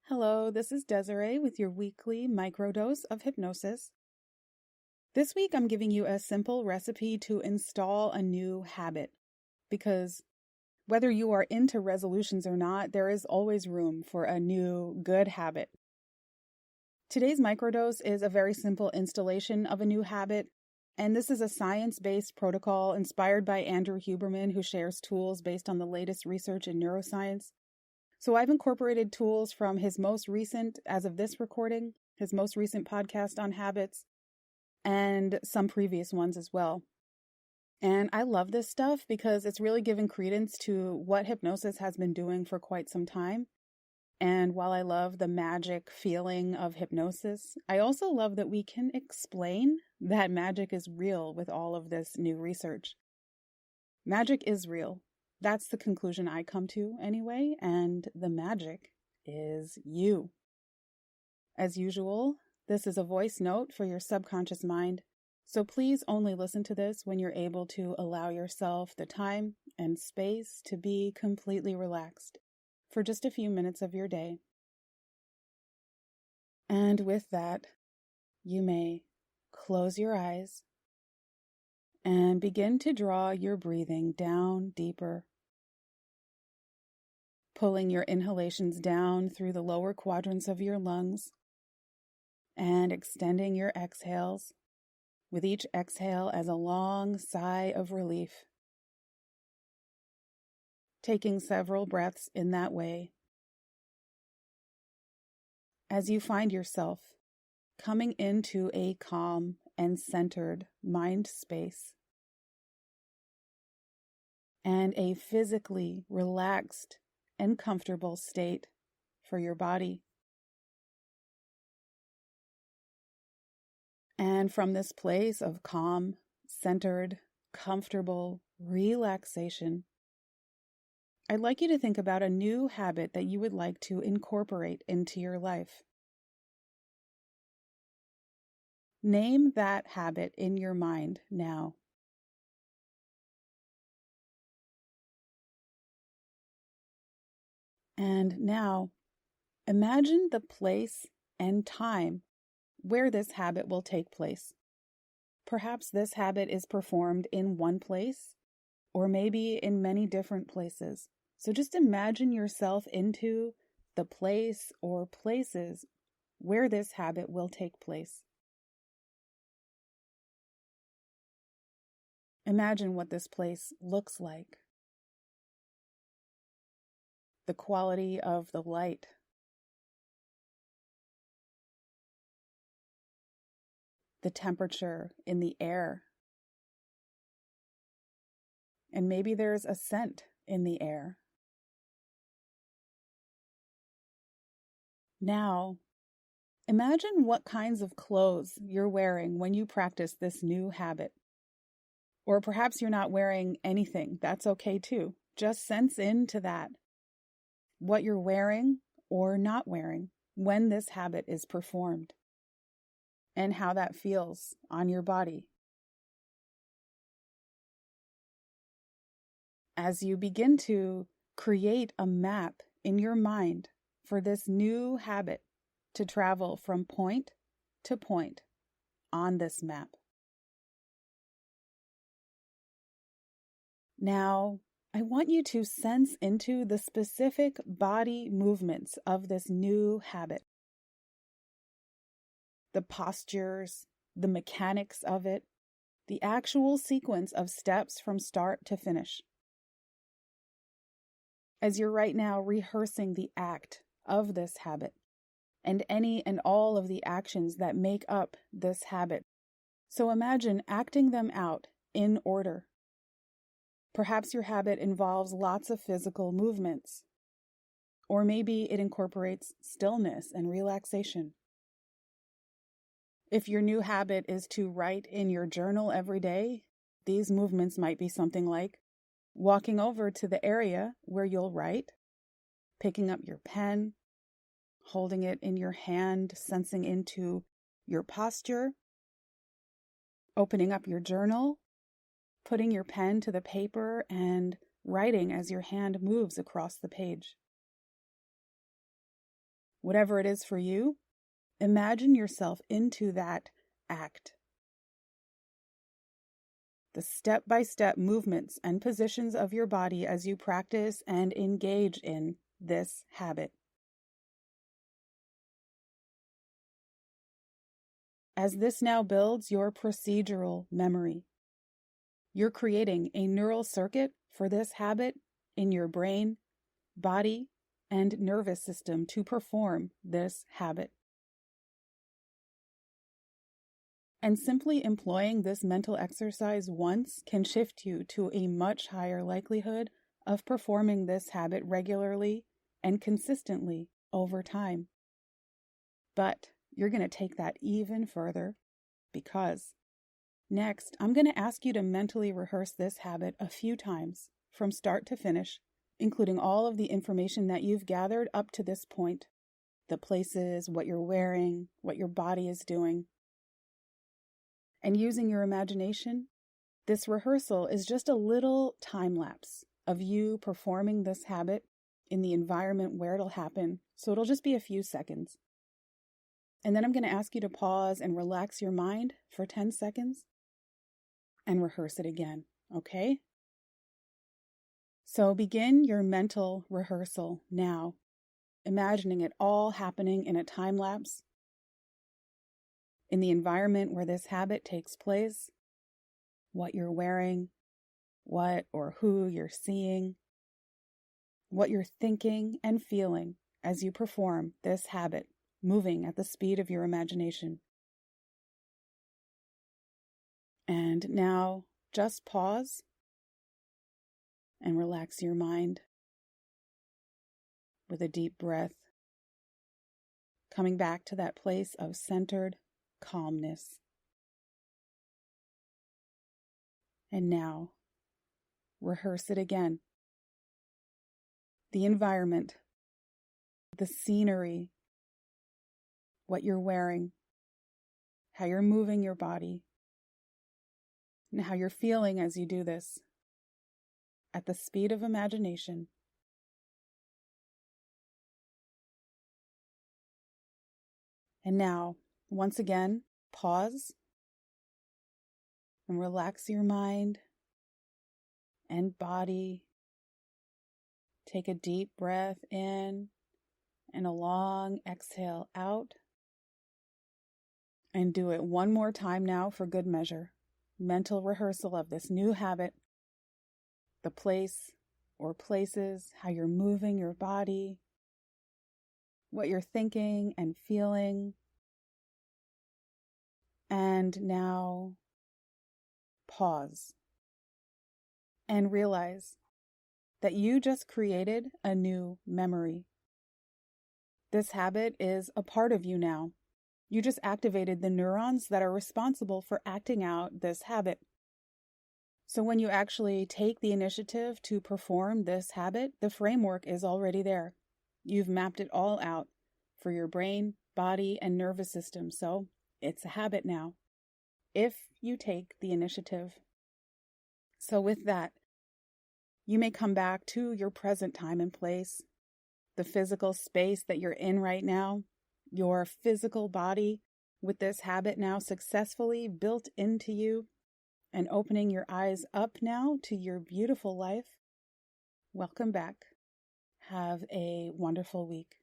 Hello, this is Desiree with your weekly microdose of hypnosis. This week I'm giving you a simple recipe to install a new habit because whether you are into resolutions or not, there is always room for a new good habit. Today's microdose is a very simple installation of a new habit, and this is a science-based protocol inspired by Andrew Huberman, who shares tools based on the latest research in neuroscience. So I've incorporated tools from his most recent, as of this recording, his most recent podcast on habits, and some previous ones as well. And I love this stuff because it's really given credence to what hypnosis has been doing for quite some time. And while I love the magic feeling of hypnosis, I also love that we can explain that magic is real with all of this new research. Magic is real. That's the conclusion I come to anyway, and the magic is you. As usual, this is a voice note for your subconscious mind, so please only listen to this when you're able to allow yourself the time and space to be completely relaxed for just a few minutes of your day. And with that, you may close your eyes and begin to draw your breathing down deeper, pulling your inhalations down through the lower quadrants of your lungs and extending your exhales, with each exhale as a long sigh of relief. Taking several breaths in that way, as you find yourself coming into a calm and centered mind space and a physically relaxed and comfortable state for your body. And from this place of calm, centered, comfortable relaxation, I'd like you to think about a new habit that you would like to incorporate into your life. Name that habit in your mind now. And now, imagine the place and time where this habit will take place. Perhaps this habit is performed in one place, or maybe in many different places. So just imagine yourself into the place or places where this habit will take place. Imagine what this place looks like. The quality of the light, the temperature in the air, and maybe there's a scent in the air. Now, imagine what kinds of clothes you're wearing when you practice this new habit. Or perhaps you're not wearing anything. That's okay too. Just sense into that, what you're wearing or not wearing when this habit is performed, and how that feels on your body. As you begin to create a map in your mind for this new habit to travel from point to point on this map. Now, I want you to sense into the specific body movements of this new habit. The postures, the mechanics of it, the actual sequence of steps from start to finish. As you're right now rehearsing the act of this habit and any and all of the actions that make up this habit. So imagine acting them out in order. Perhaps your habit involves lots of physical movements, or maybe it incorporates stillness and relaxation. If your new habit is to write in your journal every day, these movements might be something like walking over to the area where you'll write, picking up your pen, holding it in your hand, sensing into your posture, opening up your journal, putting your pen to the paper and writing as your hand moves across the page. Whatever it is for you, imagine yourself into that act. The step-by-step movements and positions of your body as you practice and engage in this habit. As this now builds your procedural memory, you're creating a neural circuit for this habit in your brain, body, and nervous system to perform this habit. And simply employing this mental exercise once can shift you to a much higher likelihood of performing this habit regularly and consistently over time. But you're going to take that even further, because next, I'm going to ask you to mentally rehearse this habit a few times from start to finish, including all of the information that you've gathered up to this point, the places, what you're wearing, what your body is doing. And using your imagination, this rehearsal is just a little time lapse of you performing this habit in the environment where it'll happen. So it'll just be a few seconds. And then I'm going to ask you to pause and relax your mind for 10 seconds and rehearse it again, okay? So begin your mental rehearsal now, imagining it all happening in a time lapse, in the environment where this habit takes place, what you're wearing, what or who you're seeing, what you're thinking and feeling as you perform this habit, moving at the speed of your imagination. And now just pause and relax your mind with a deep breath, coming back to that place of centered calmness. And now, rehearse it again. The environment, the scenery, what you're wearing, how you're moving your body, and how you're feeling as you do this at the speed of imagination. And now, once again, pause and relax your mind and body. Take a deep breath in and a long exhale out. And do it one more time now for good measure. Mental rehearsal of this new habit, the place or places, how you're moving your body, what you're thinking and feeling. And now pause and realize that you just created a new memory. This habit is a part of you now. You just activated the neurons that are responsible for acting out this habit. So when you actually take the initiative to perform this habit, the framework is already there. You've mapped it all out for your brain, body, and nervous system. So it's a habit now, if you take the initiative. So with that, you may come back to your present time and place, the physical space that you're in right now, your physical body with this habit now successfully built into you, and opening your eyes up now to your beautiful life. Welcome back. Have a wonderful week.